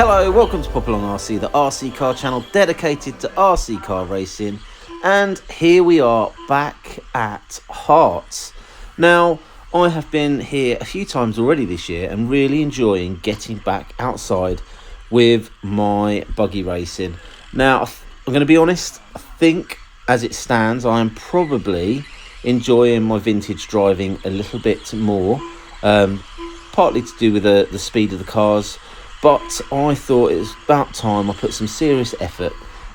Hello, welcome to Popalong RC, the RC car channel dedicated to RC car racing, and here we are back at Hearts. Now, I have been here a few times already this year and really enjoying getting back outside with my buggy racing. Now, I'm going to be honest, I think as it stands, I am probably enjoying my vintage driving a little bit more, partly to do with the speed of the cars. But I thought it was about time I put some serious effort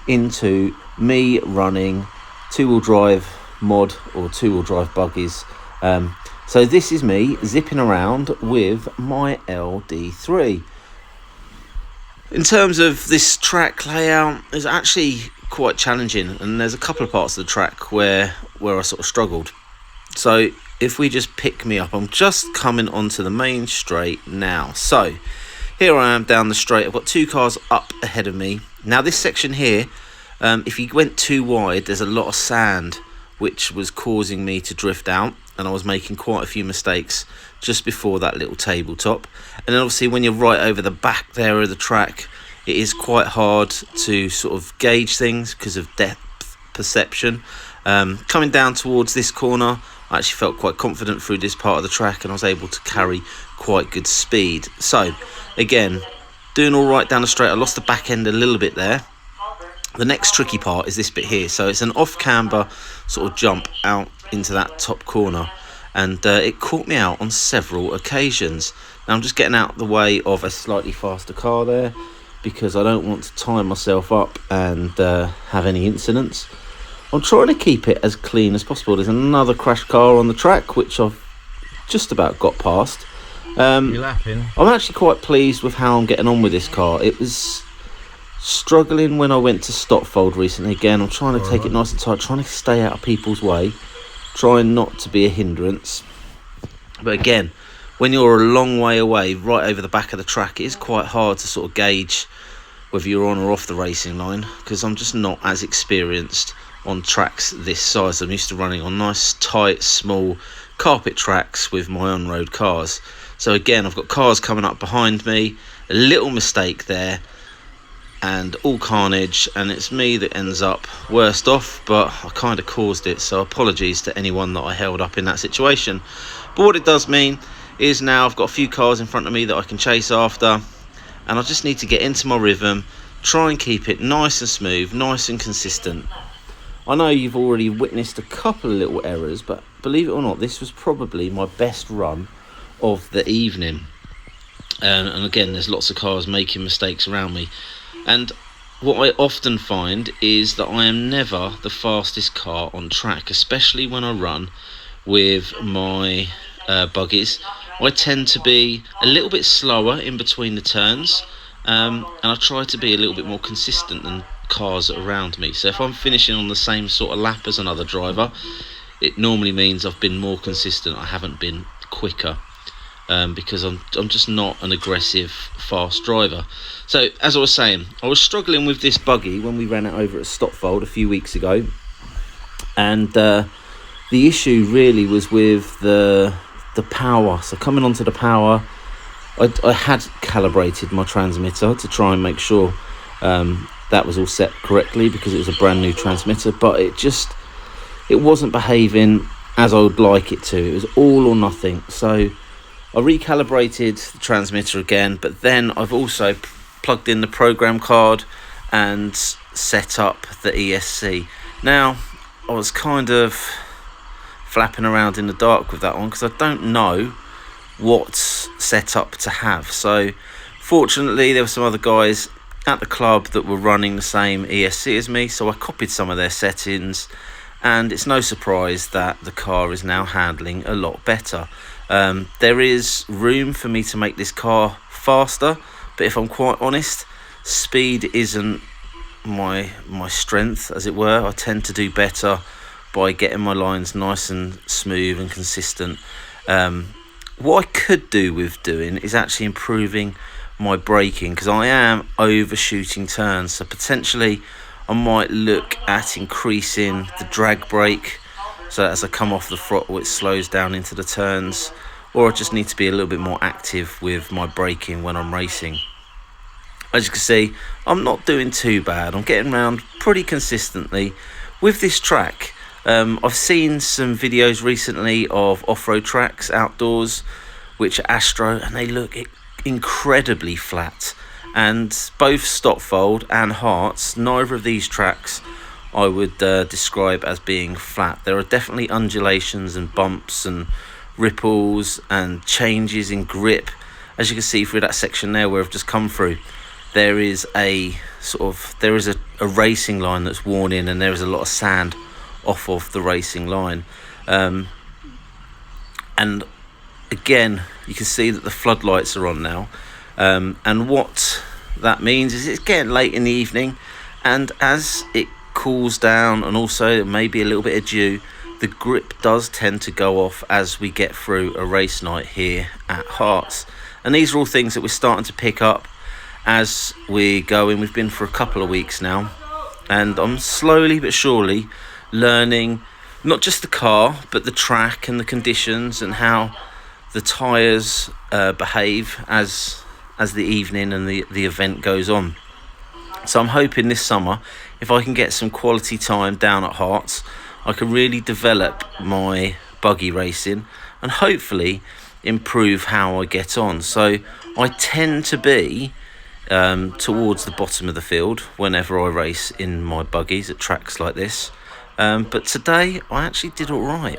into me running two-wheel drive mod or two-wheel drive buggies. So this is me zipping around with my LD3. In terms of this track layout, it's actually quite challenging, and there's a couple of parts of the track where I sort of struggled. So if we just pick me up, I'm just coming onto the main straight now. So here I am down the straight. I've got two cars up ahead of me. Now this section here, if you went too wide, there's a lot of sand which was causing me to drift out, and I was making quite a few mistakes just before that little tabletop. And then obviously when you're right over the back there of the track, it is quite hard to sort of gauge things because of depth perception. Coming down towards this corner, I actually felt quite confident through this part of the track, and I was able to carry quite good speed. So again, doing all right down the straight. I lost the back end a little bit there. The next tricky part is this bit here. So it's an off camber sort of jump out into that top corner, and it caught me out on several occasions. Now I'm just getting out of the way of a slightly faster car there because I don't want to tie myself up and have any incidents. I'm trying to keep it as clean as possible. There's another crash car on the track which I've just about got past. You're lapping. I'm actually quite pleased with how I'm getting on with this car. It was struggling when I went to stop fold recently. Again, I'm trying to take it nice and tight, trying to stay out of people's way, trying not to be a hindrance. But again, when you're a long way away, right over the back of the track, it is quite hard to sort of gauge whether you're on or off the racing line, because I'm just not as experienced on tracks this size. I'm used to running on nice, tight, small carpet tracks with my on-road cars. So again, I've got cars coming up behind me, a little mistake there, and all carnage, and it's me that ends up worst off, but I kind of caused it, so apologies to anyone that I held up in that situation. But what it does mean is now I've got a few cars in front of me that I can chase after, and I just need to get into my rhythm, try and keep it nice and smooth, nice and consistent. I know you've already witnessed a couple of little errors, but believe it or not, this was probably my best run of the evening. And again, there's lots of cars making mistakes around me. And what I often find is that I am never the fastest car on track, especially when I run with my buggies. I tend to be a little bit slower in between the turns, and I try to be a little bit more consistent than cars around me. So if I'm finishing on the same sort of lap as another driver, it normally means I've been more consistent. I haven't been quicker, because I'm just not an aggressive fast driver. So as I was saying, I was struggling with this buggy when we ran it over at Stopfold a few weeks ago, and the issue really was with the power. So coming onto the power, I had calibrated my transmitter to try and make sure that was all set correctly, because it was a brand new transmitter, but it wasn't behaving as I would like it to. It was all or nothing. So I recalibrated the transmitter again, but then I've also plugged in the program card and set up the ESC. Now, I was kind of flapping around in the dark with that one because I don't know what setup to have. So fortunately, there were some other guys at the club that were running the same ESC as me, so I copied some of their settings, and it's no surprise that the car is now handling a lot better. There is room for me to make this car faster, but if I'm quite honest, speed isn't my strength, as it were. I tend to do better by getting my lines nice and smooth and consistent. What I could do with doing is actually improving my braking, because I am overshooting turns, so potentially I might look at increasing the drag brake, so as I come off the throttle it slows down into the turns, or I just need to be a little bit more active with my braking when I'm racing. As you can see, I'm not doing too bad. I'm getting around pretty consistently with this track. I've seen some videos recently of off-road tracks outdoors which are Astro, and they look incredibly flat. And both Stopfold and Hearts, neither of these tracks I would describe as being flat. There are definitely undulations and bumps and ripples and changes in grip. As you can see through that section there where I've just come through, there is a racing line that's worn in, and there is a lot of sand off of the racing line. And again, you can see that the floodlights are on now, and what that means is it's getting late in the evening, and as it cools down, and also maybe a little bit of dew, the grip does tend to go off as we get through a race night here at Hearts. And these are all things that we're starting to pick up as we go in. We've been for a couple of weeks now, and I'm slowly but surely learning not just the car but the track and the conditions and how the tyres behave as the evening and the event goes on. So I'm hoping this summer, if I can get some quality time down at Hearts, I can really develop my buggy racing and hopefully improve how I get on. So I tend to be towards the bottom of the field whenever I race in my buggies at tracks like this. But today I actually did all right.